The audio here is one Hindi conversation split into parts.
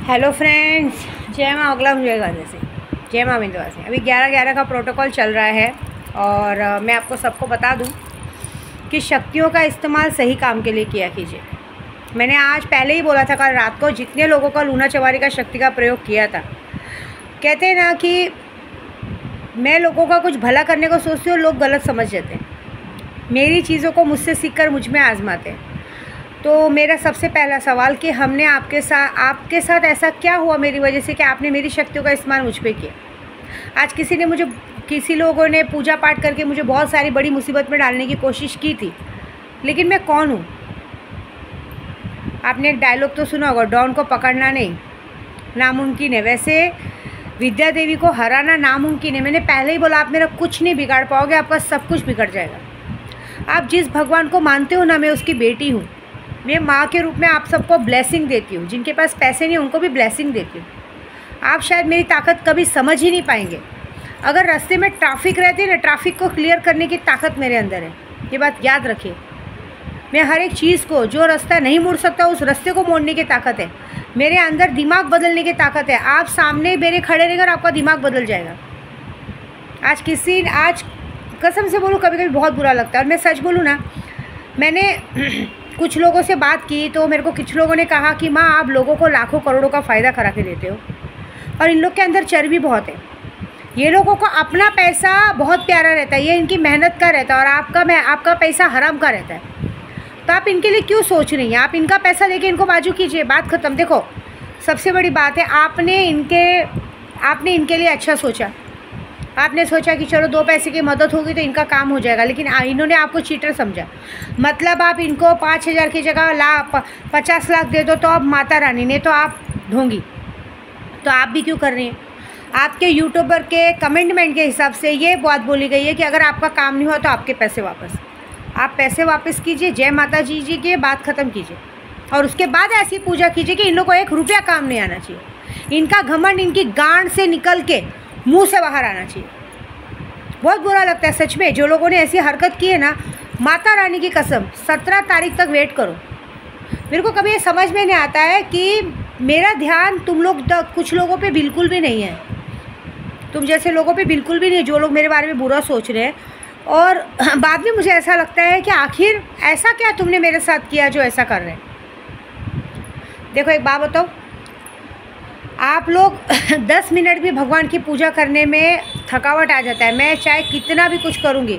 हेलो फ्रेंड्स, जय माँ अगला जय गाने से जय माँ विंध्यवासिनी। अभी 11-11 का प्रोटोकॉल चल रहा है और मैं आपको सबको बता दूं कि शक्तियों का इस्तेमाल सही काम के लिए किया कीजिए। मैंने आज पहले ही बोला था, कल रात को जितने लोगों का लूना चवारी का शक्ति का प्रयोग किया था, कहते हैं ना कि मैं लोगों का कुछ भला करने को सोचती हूँ, लोग गलत समझ जाते हैं। मेरी चीज़ों को मुझसे सीख कर मुझ में आजमाते हैं। तो मेरा सबसे पहला सवाल कि हमने आपके साथ ऐसा क्या हुआ मेरी वजह से कि आपने मेरी शक्तियों का इस्तेमाल मुझ पे किया। आज किसी लोगों ने पूजा पाठ करके मुझे बहुत सारी बड़ी मुसीबत में डालने की कोशिश की थी, लेकिन मैं कौन हूँ? आपने एक डायलॉग तो सुना होगा, डॉन को पकड़ना नहीं नामुमकिन है, वैसे विद्या देवी को हराना नामुमकिन है। मैंने पहले ही बोला, आप मेरा कुछ नहीं बिगाड़ पाओगे, आपका सब कुछ बिगड़ जाएगा। आप जिस भगवान को मानते हो ना, मैं उसकी बेटी हूँ। मैं माँ के रूप में आप सबको ब्लेसिंग देती हूँ। जिनके पास पैसे नहीं उनको भी ब्लेसिंग देती हूँ। आप शायद मेरी ताकत कभी समझ ही नहीं पाएंगे। अगर रास्ते में ट्रैफिक रहती है ना, ट्रैफिक को क्लियर करने की ताकत मेरे अंदर है, ये बात याद रखिए। मैं हर एक चीज़ को, जो रास्ता नहीं मुड़ सकता उस रास्ते को मोड़ने की ताकत है मेरे अंदर, दिमाग बदलने की ताकत है। आप सामने मेरे खड़े रहकर आपका दिमाग बदल जाएगा। आज कसम से बोलूँ, कभी कभी बहुत बुरा लगता है। और मैं सच बोलूँ ना, मैंने कुछ लोगों से बात की तो मेरे को कुछ लोगों ने कहा कि माँ, आप लोगों को लाखों करोड़ों का फ़ायदा करा के देते हो और इन लोग के अंदर चर्बी बहुत है। ये लोगों को अपना पैसा बहुत प्यारा रहता है, ये इनकी मेहनत का रहता है, और आपका पैसा हराम का रहता है। तो आप इनके लिए क्यों सोच रही हैं? आप इनका पैसा लेके इनको बाजू कीजिए, बात ख़त्म। देखो, सबसे बड़ी बात है, आपने इनके लिए अच्छा सोचा। आपने सोचा कि चलो 2 पैसे की मदद होगी तो इनका काम हो जाएगा, लेकिन इन्होंने आपको चीटर समझा। मतलब आप इनको 5,000 की जगह 50 लाख दे दो तो अब माता रानी ने, तो आप ढोंगी। तो आप भी क्यों कर रही हैं? आपके यूट्यूबर के कमेंटमेंट के हिसाब से ये बात बोली गई है कि अगर आपका काम नहीं हुआ तो आपके पैसे वापस। आप पैसे वापस कीजिए, जय माता जी की बात ख़त्म कीजिए, और उसके बाद ऐसी पूजा कीजिए कि इन लोगों को 1 रुपया काम नहीं आना चाहिए। इनका घमंड इनकी गांड से निकल के मुंह से बाहर आना चाहिए। बहुत बुरा लगता है सच में, जो लोगों ने ऐसी हरकत की है ना, माता रानी की कसम, 17 तारीख तक वेट करो। मेरे को कभी ये समझ में नहीं आता है कि मेरा ध्यान तुम लोग तक, कुछ लोगों पे बिल्कुल भी नहीं है। तुम जैसे लोगों पे बिल्कुल भी नहीं, जो लोग मेरे बारे में बुरा सोच रहे हैं। और बाद में मुझे ऐसा लगता है कि आखिर ऐसा क्या तुमने मेरे साथ किया जो ऐसा कर रहे हैं। देखो, एक बात बताओ, आप लोग 10 मिनट भी भगवान की पूजा करने में थकावट आ जाता है। मैं चाहे कितना भी कुछ करूँगी,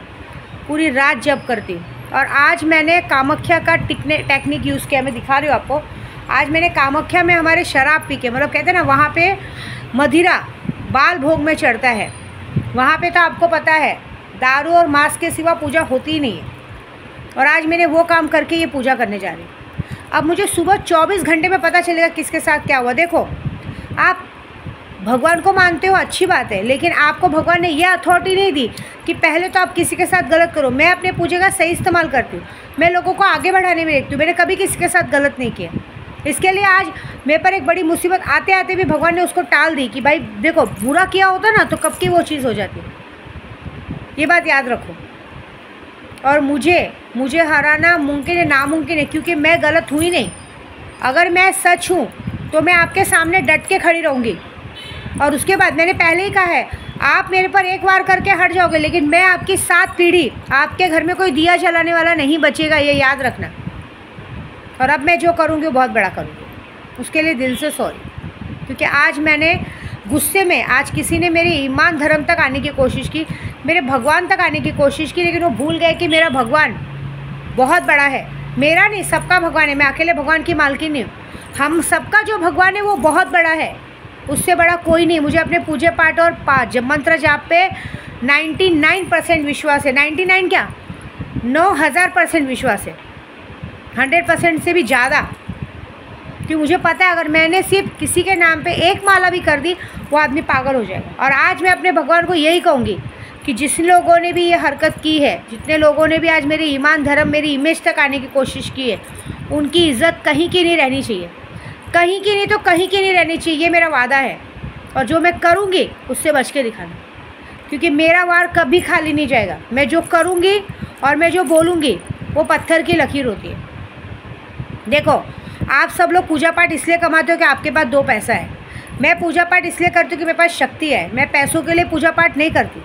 पूरी रात जप करती हूँ। और आज मैंने कामाख्या का टेक्निक यूज़ किया, मैं दिखा रही हूँ आपको। आज मैंने कामाख्या में हमारे शराब पी के, मतलब कहते हैं ना, वहाँ पे मदिरा बाल भोग में चढ़ता है। वहाँ पे तो आपको पता है, दारू और मांस के सिवा पूजा होती ही नहीं है। और आज मैंने वो काम करके ये पूजा करने जा रही हूँ। अब मुझे सुबह 24 घंटे में पता चलेगा किसके साथ क्या हुआ। देखो, आप भगवान को मानते हो, अच्छी बात है, लेकिन आपको भगवान ने यह अथॉरिटी नहीं दी कि पहले तो आप किसी के साथ गलत करो। मैं अपने पूजे का सही इस्तेमाल करती हूँ, मैं लोगों को आगे बढ़ाने में देखती हूँ। मैंने कभी किसी के साथ गलत नहीं किया। इसके लिए आज मेरे पर एक बड़ी मुसीबत आते आते भी भगवान ने उसको टाल दी कि भाई देखो, बुरा किया होता ना तो कब की वो चीज़ हो जाती। ये बात याद रखो। और मुझे हराना मुमकिन है, नामुमकिन है, क्योंकि मैं गलत हुई नहीं। अगर मैं सच हूँ तो मैं आपके सामने डट के खड़ी रहूँगी। और उसके बाद मैंने पहले ही कहा है, आप मेरे पर एक बार करके हट जाओगे, लेकिन मैं आपकी 7 पीढ़ी, आपके घर में कोई दिया जलाने वाला नहीं बचेगा, ये याद रखना। और अब मैं जो करूँगी वो बहुत बड़ा करूँगी, उसके लिए दिल से सॉरी। क्योंकि आज मैंने गुस्से में, आज किसी ने मेरे ईमान धर्म तक आने की कोशिश की, मेरे भगवान तक आने की कोशिश की, लेकिन वो भूल गए कि मेरा भगवान बहुत बड़ा है। मेरा नहीं, सबका भगवान है। मैं अकेले भगवान की मालकिन नहीं हूँ। हम सबका जो भगवान है वो बहुत बड़ा है, उससे बड़ा कोई नहीं। मुझे अपने पूजे पाठ और जब मंत्र जाप पे 99% विश्वास है। 99 क्या, 9000% विश्वास है, 100% से भी ज़्यादा। कि मुझे पता है, अगर मैंने सिर्फ किसी के नाम पे 1 माला भी कर दी, वो आदमी पागल हो जाएगा। और आज मैं अपने भगवान को यही कहूँगी कि जिस लोगों ने भी ये हरकत की है, जितने लोगों ने भी आज मेरे ईमान धर्म, मेरी इमेज तक आने की कोशिश की है, उनकी इज़्ज़त कहीं की नहीं रहनी चाहिए। कहीं की नहीं तो कहीं की नहीं रहनी चाहिए, ये मेरा वादा है। और जो मैं करूँगी उससे बच के दिखाना, क्योंकि मेरा वार कभी खाली नहीं जाएगा। मैं जो करूँगी और मैं जो बोलूँगी वो पत्थर की लकीर होती है। देखो, आप सब लोग पूजा पाठ इसलिए कमाते हो कि आपके पास 2 पैसा है। मैं पूजा पाठ इसलिए करती हूँ कि मेरे पास शक्ति है। मैं पैसों के लिए पूजा पाठ नहीं करती।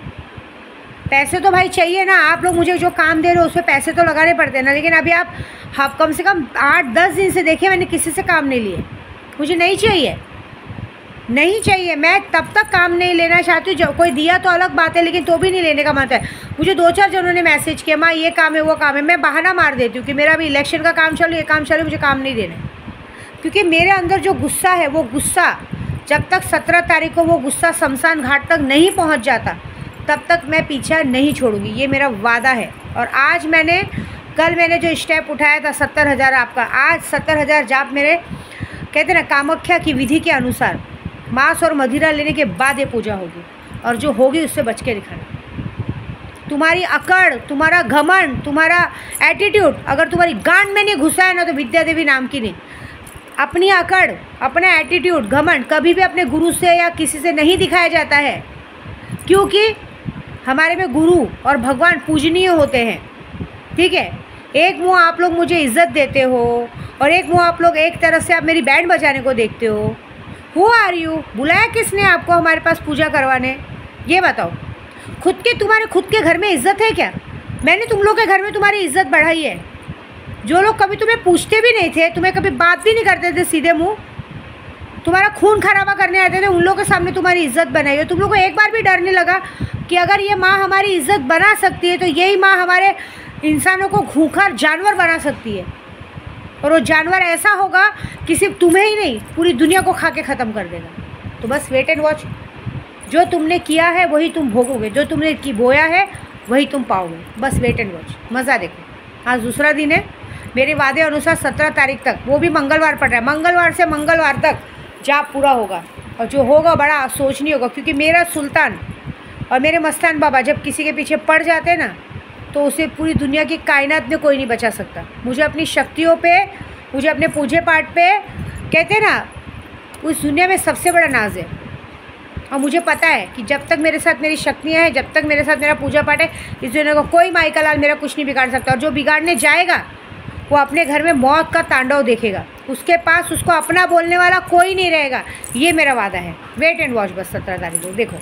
पैसे तो भाई चाहिए ना, आप लोग मुझे जो काम दे रहे हो उसमें पैसे तो लगाने पड़ते हैं ना। लेकिन अभी आप कम से कम 8-10 दिन से देखिए मैंने किसी से काम नहीं लिए। मुझे नहीं चाहिए। मैं तब तक काम नहीं लेना चाहती हूँ, जब कोई दिया तो अलग बात है, लेकिन तो भी नहीं लेने का मन है। मुझे 2-4 जनों ने मैसेज किया, माँ ये काम है वो काम है। मैं बहाना मार देती हूँ कि मेरा अभी इलेक्शन का काम चालू, ये काम चालू, मुझे काम नहीं देना है। क्योंकि मेरे अंदर जो गुस्सा है, वो गुस्सा जब तक 17 तारीख को वो गुस्सा शमशान घाट तक नहीं पहुँच जाता, तब तक मैं पीछा नहीं छोड़ूंगी। ये मेरा वादा है। और आज कल मैंने जो स्टेप उठाया था 70,000 आपका, आज 70,000 जाप मेरे कहते ना कामाख्या की विधि के अनुसार मांस और मदिरा लेने के बाद ये पूजा होगी। और जो होगी उससे बच के दिखाना। तुम्हारी अकड़, तुम्हारा घमंड, तुम्हारा एटीट्यूड अगर तुम्हारी गांड में नहीं घुसा है ना, तो विद्या देवी नाम की नहीं। अपनी अकड़, अपना एटीट्यूड, घमंड कभी भी अपने गुरु से या किसी से नहीं दिखाया जाता है, क्योंकि हमारे में गुरु और भगवान पूजनीय होते हैं। ठीक है, एक मुँह आप लोग मुझे इज्जत देते हो और एक मुँह आप लोग एक तरफ से आप मेरी बैंड बजाने को देखते हो। Who are you? बुलाया किसने आपको हमारे पास पूजा करवाने? ये बताओ। तुम्हारे खुद के घर में इज्जत है क्या? मैंने तुम लोग के घर में तुम्हारी इज्जत बढ़ाई है। जो लोग कभी तुम्हें पूछते भी नहीं थे, तुम्हें कभी बात भी नहीं करते थे सीधे मुँह, तुम्हारा खून खराबा करने आते थे, उन लोगों के सामने तुम्हारी इज्जत बनाई है। तुम लोग को एक बार भी डर नहीं लगा कि अगर ये माँ हमारी इज्जत बना सकती है तो यही माँ हमारे इंसानों को खूंखार जानवर बना सकती है। और वो जानवर ऐसा होगा कि सिर्फ तुम्हें ही नहीं, पूरी दुनिया को खा के ख़त्म कर देगा। तो बस वेट एंड वॉच। जो तुमने किया है वही तुम भोगोगे, जो तुमने बोया है वही तुम पाओगे। बस वेट एंड वॉच, मज़ा देखो। आज दूसरा दिन है। मेरे वादे अनुसार 17 तारीख तक, वो भी मंगलवार पड़ रहा है, मंगलवार से मंगलवार तक जाप पूरा होगा। और जो होगा बड़ा अफसोस नहीं होगा, क्योंकि मेरा सुल्तान और मेरे मस्तान बाबा जब किसी के पीछे पड़ जाते हैं ना, तो उसे पूरी दुनिया की कायनात में कोई नहीं बचा सकता। मुझे अपनी शक्तियों पे, मुझे अपने पूजे पाठ पे, कहते हैं ना, उस दुनिया में सबसे बड़ा नाज है। और मुझे पता है कि जब तक मेरे साथ मेरी शक्तियाँ हैं, जब तक मेरे साथ मेरा पूजा पाठ है, इस दुनिया को कोई माई का लाल मेरा कुछ नहीं बिगाड़ सकता। और जो बिगाड़ने जाएगा वो अपने घर में मौत का तांडव देखेगा। उसके पास उसको अपना बोलने वाला कोई नहीं रहेगा। ये मेरा वादा है। वेट एंड वॉच बस 17 तारीख को देखो।